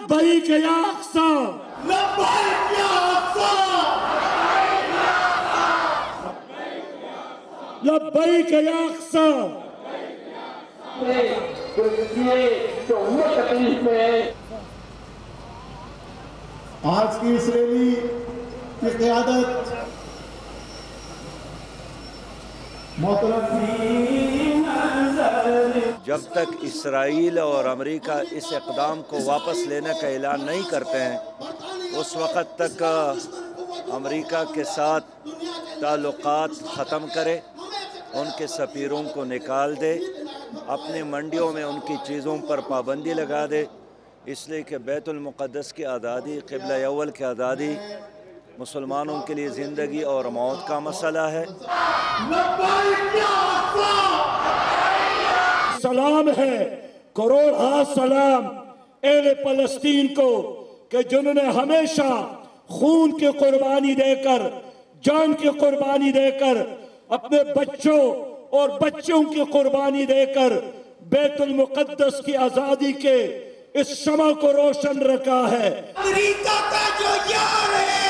لبیک یا اقصی لبیک یا اقصی لبیک یا اقصی تو وہ تکلیف میں ہے۔ آج کی اس ریلی کی قیادت محترم جب تک اسرائیل اور امریکہ اس اقدام کو واپس لینے کا اعلان نہیں کرتے ہیں اس وقت تک امریکہ کے ساتھ تعلقات ختم کرے، ان کے سفیروں کو نکال دے، اپنی منڈیوں میں ان کی چیزوں پر پابندی لگا دے، اس لیے کہ بیت المقدس کی آزادی، قبلہ اول کی آزادی مسلمانوں کے لیے زندگی اور موت کا مسئلہ ہے۔ لبیک یا اقصی سلام ہے، کروڑ سلام اہل فلسطین کو کہ جنہوں نے ہمیشہ خون کی قربانی دے کر، جان کی قربانی دے کر، اپنے بچوں اور بچوں کی قربانی دے کر بیت المقدس کی آزادی کے اس شمع کو روشن رکھا ہے۔ امریکہ کا جو یار ہے